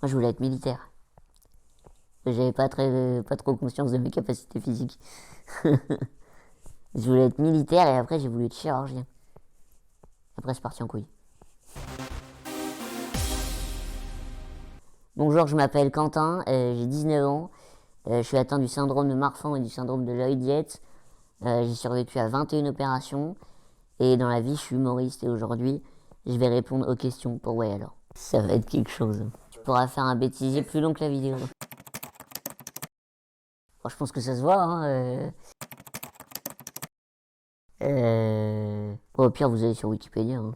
Moi, je voulais être militaire. J'avais pas trop conscience de mes capacités physiques. Je voulais être militaire et après, j'ai voulu être chirurgien. Après, c'est parti en couille. Bonjour, je m'appelle Quentin, j'ai 19 ans. Je suis atteint du syndrome de Marfan et du syndrome de l'œil diète. J'ai survécu à 21 opérations. Et dans la vie, je suis humoriste et aujourd'hui, je vais répondre aux questions pour ouais alors. Ça va être quelque chose. Tu pourras faire un bêtisier plus long que la vidéo. Bon, je pense que ça se voit. Hein, Bon, au pire, vous allez sur Wikipédia. Hein.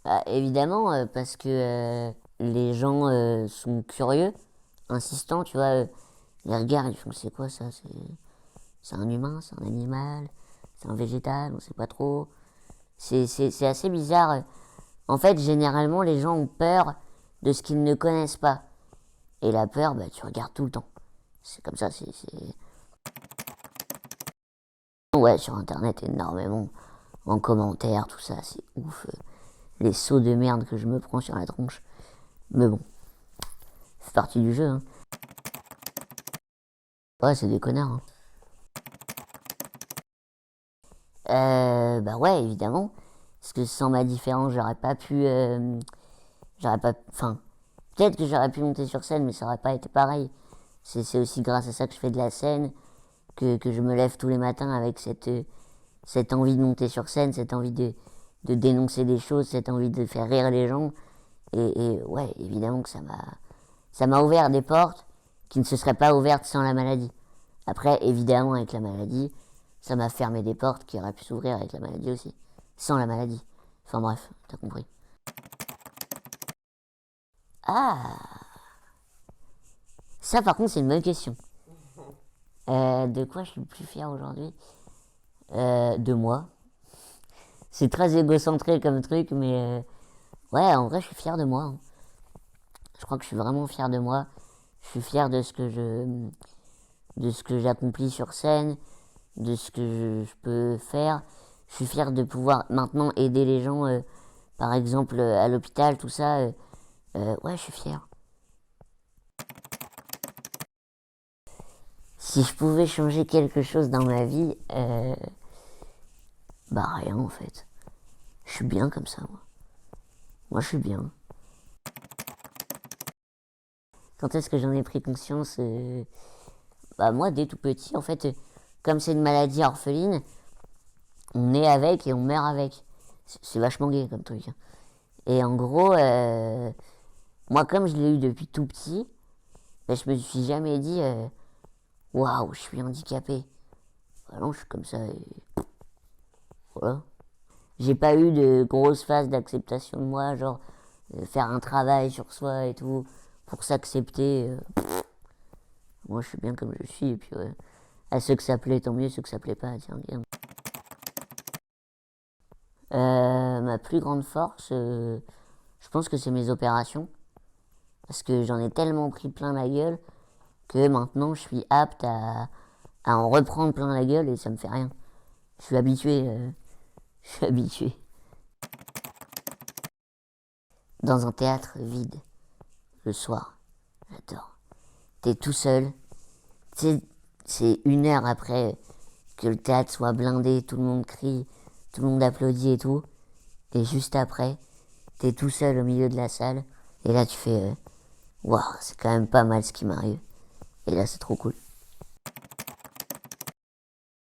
Bah, évidemment, parce que les gens sont curieux, insistants, tu vois. Ils regardent, ils font c'est quoi ça? C'est un humain, c'est un animal, c'est un végétal, on sait pas trop. C'est assez bizarre. En fait, généralement, les gens ont peur de ce qu'ils ne connaissent pas. Et la peur, bah, tu regardes tout le temps. C'est comme ça, Ouais, sur Internet, énormément. En commentaire, tout ça, c'est ouf. Les sauts de merde que je me prends sur la tronche. Mais bon, c'est partie du jeu. Hein. Ouais, c'est des connards. Hein. Bah ouais, évidemment. Parce que sans ma différence, j'aurais pas pu... j'aurais pas... Enfin, peut-être que j'aurais pu monter sur scène, mais ça aurait pas été pareil. C'est aussi grâce à ça que je fais de la scène, que je me lève tous les matins avec cette envie de monter sur scène, cette envie de dénoncer des choses, cette envie de faire rire les gens. Et ouais, évidemment que ça m'a ouvert des portes qui ne se seraient pas ouvertes sans la maladie. Après, évidemment, avec la maladie, ça m'a fermé des portes qui auraient pu s'ouvrir avec la maladie aussi. Sans la maladie. Enfin bref, t'as compris. Ah, ça par contre, c'est une bonne question. De quoi je suis le plus fier aujourd'hui? De moi. C'est très égocentré comme truc, mais ouais, en vrai, je suis fier de moi. Hein. Je crois que je suis vraiment fier de moi. Je suis fier de ce que j'accomplis sur scène, de ce que je peux faire. Je suis fier de pouvoir maintenant aider les gens, par exemple à l'hôpital, tout ça. Ouais, je suis fier. Si je pouvais changer quelque chose dans ma vie, bah rien en fait. Je suis bien comme ça, moi. Moi, je suis bien. Quand est-ce que j'en ai pris conscience Bah moi, dès tout petit, en fait, comme c'est une maladie orpheline, on est avec et on meurt avec. C'est vachement gay comme truc. Hein. Et en gros, moi, comme je l'ai eu depuis tout petit, ben, je me suis jamais dit waouh, je suis handicapé. Bah non, je suis comme ça et voilà. J'ai pas eu de grosse phase d'acceptation de moi, genre faire un travail sur soi et tout, pour s'accepter. Moi, je suis bien comme je suis, et puis ouais. À ceux que ça plaît, tant mieux, ceux que ça plaît pas, tiens, bien. Ma plus grande force, je pense que c'est mes opérations. Parce que j'en ai tellement pris plein la gueule que maintenant je suis apte à en reprendre plein la gueule et ça me fait rien. Je suis habitué. Je suis habitué. Dans un théâtre vide, le soir, j'adore. T'es tout seul. C'est une heure après que le théâtre soit blindé, tout le monde crie, tout le monde applaudit et tout. Et juste après, t'es tout seul au milieu de la salle. Et là, tu fais waouh, c'est quand même pas mal ce qui m'arrive. Et là, c'est trop cool.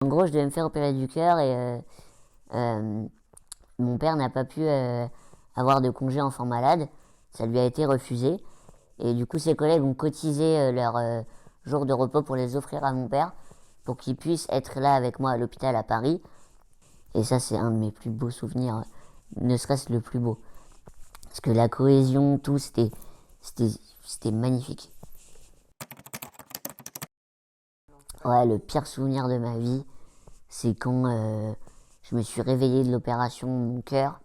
En gros, je devais me faire opérer du cœur et euh, mon père n'a pas pu avoir de congé enfant malade. Ça lui a été refusé. Et du coup, ses collègues ont cotisé leur jour de repos pour les offrir à mon père pour qu'il puisse être là avec moi à l'hôpital à Paris. Et ça, c'est un de mes plus beaux souvenirs, ne serait-ce le plus beau. Parce que la cohésion, tout, c'était, c'était magnifique. Ouais, le pire souvenir de ma vie, c'est quand je me suis réveillé de l'opération de mon cœur.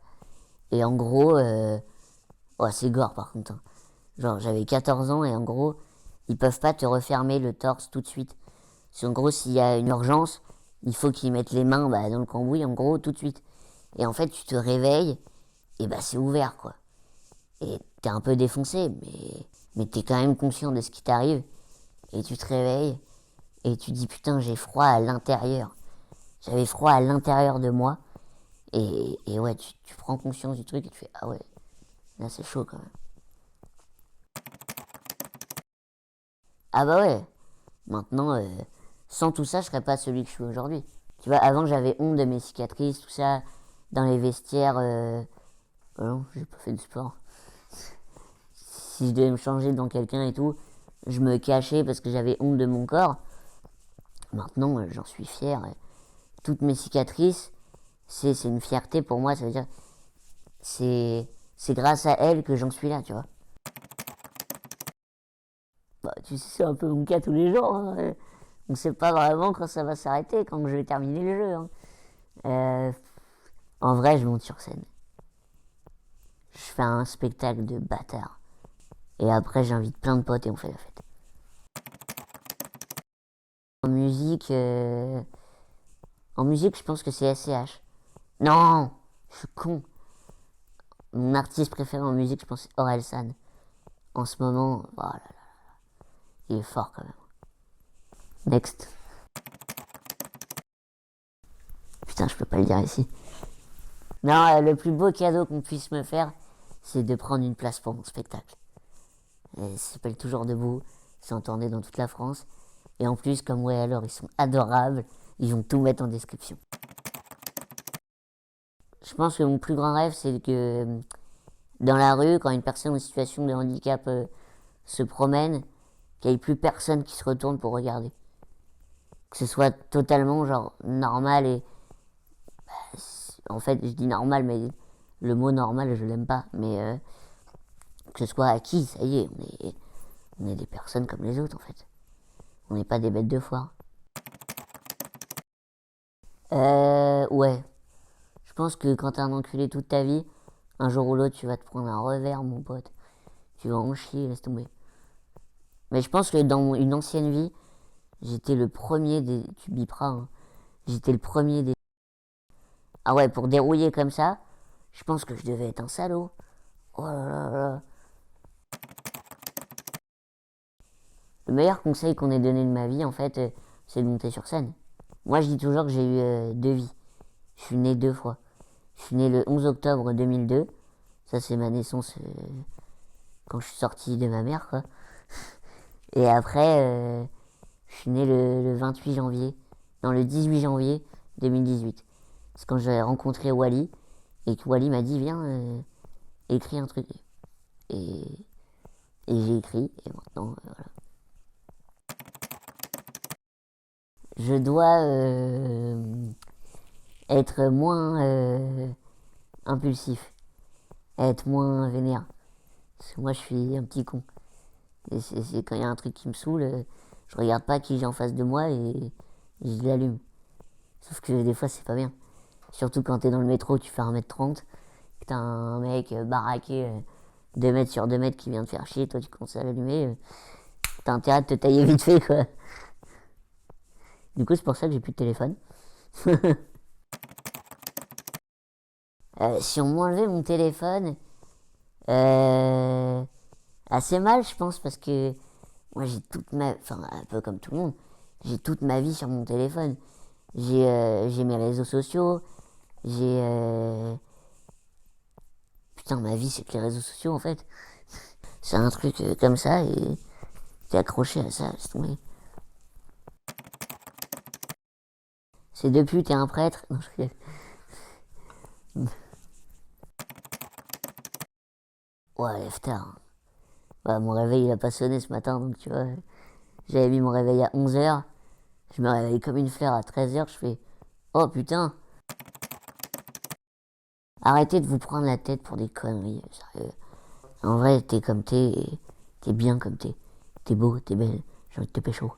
Et en gros, ouais, c'est gore par contre. Hein. Genre, j'avais 14 ans et en gros, ils peuvent pas te refermer le torse tout de suite. En gros, s'il y a une urgence, il faut qu'ils mettent les mains bah, dans le cambouis, en gros, tout de suite. Et en fait, tu te réveilles, et bah c'est ouvert, quoi. Et t'es un peu défoncé, mais t'es quand même conscient de ce qui t'arrive. Et tu te réveilles et tu dis putain, j'ai froid à l'intérieur. J'avais froid à l'intérieur de moi. Et ouais, tu prends conscience du truc et tu fais ah ouais, là c'est chaud quand même. Ah bah ouais, maintenant, sans tout ça, je serais pas celui que je suis aujourd'hui. Tu vois, avant j'avais honte de mes cicatrices, tout ça, dans les vestiaires. Non, j'ai pas fait de sport. Si je devais me changer devant quelqu'un et tout, je me cachais parce que j'avais honte de mon corps. Maintenant, j'en suis fier. Toutes mes cicatrices, c'est une fierté pour moi. Ça veut dire, c'est grâce à elles que j'en suis là, tu vois. Bah, tu sais, c'est un peu mon cas tous les jours. Hein. On ne sait pas vraiment quand ça va s'arrêter, quand je vais terminer le jeu. Hein. Euh, En vrai, je monte sur scène. Je fais un spectacle de bâtard. Et après, j'invite plein de potes et on fait la fête. En musique, je pense que c'est SCH. Non, je suis con. Mon artiste préféré en musique, je pense, c'est Orelsan. En ce moment, oh là là, il est fort quand même. Next. Putain, je peux pas le dire ici. Non, le plus beau cadeau qu'on puisse me faire, c'est de prendre une place pour mon spectacle. Ça s'appelle Toujours Debout, c'est en tournée dans toute la France. Et en plus, comme ouais, alors ils sont adorables, ils vont tout mettre en description. Je pense que mon plus grand rêve, c'est que dans la rue, quand une personne en situation de handicap se promène, qu'il n'y ait plus personne qui se retourne pour regarder. Que ce soit totalement genre normal et... En fait, je dis normal, mais le mot normal, je l'aime pas. Mais que ce soit acquis, ça y est, on est des personnes comme les autres en fait. On n'est pas des bêtes de foire. Ouais. Je pense que quand t'es un enculé toute ta vie, un jour ou l'autre, tu vas te prendre un revers, mon pote. Tu vas en chier, laisse tomber. Mais je pense que dans une ancienne vie, j'étais le premier des... Tu biperas, hein. J'étais le premier des... Ah ouais, pour dérouiller comme ça, je pense que je devais être un salaud. Oh là là là. Le meilleur conseil qu'on ait donné de ma vie, en fait, c'est de monter sur scène. Moi, je dis toujours que j'ai eu deux vies. Je suis né deux fois. Je suis né le 11 octobre 2002. Ça, c'est ma naissance quand je suis sorti de ma mère, quoi. Et après, je suis né le 28 janvier. Non, le 18 janvier 2018. C'est quand j'ai rencontré Wally. Et que Wally m'a dit, viens, écris un truc. Et, et j'ai écrit. Et maintenant, voilà. Je dois être moins impulsif. Être moins vénère. Parce que moi, je suis un petit con. Et c'est quand il y a un truc qui me saoule, je regarde pas qui j'ai en face de moi et je l'allume. Sauf que des fois, c'est pas bien. Surtout quand t'es dans le métro, tu fais 1m30, que t'as un mec baraqué 2 mètres sur 2 mètres qui vient te faire chier, toi tu commences à l'allumer, t'as intérêt de te tailler vite fait, quoi. Du coup, c'est pour ça que j'ai plus de téléphone. Si on m'enlevait mon téléphone, assez mal, je pense, parce que moi, j'ai toute ma... Enfin, un peu comme tout le monde, j'ai toute ma vie sur mon téléphone. J'ai mes réseaux sociaux, j'ai... Putain, ma vie, c'est que les réseaux sociaux, en fait. C'est un truc comme ça, et t'es accroché à ça, c'est tombé. C'est depuis, t'es un prêtre. Non, je... Ouais, lève tard. Bah, mon réveil, il a pas sonné ce matin, donc tu vois... J'avais mis mon réveil à 11h. Je me réveille comme une fleur à 13h. Je fais oh putain. Arrêtez de vous prendre la tête pour des conneries. Sérieux. En vrai, t'es comme t'es. T'es bien comme t'es. T'es beau, t'es belle. J'ai envie de te pécho.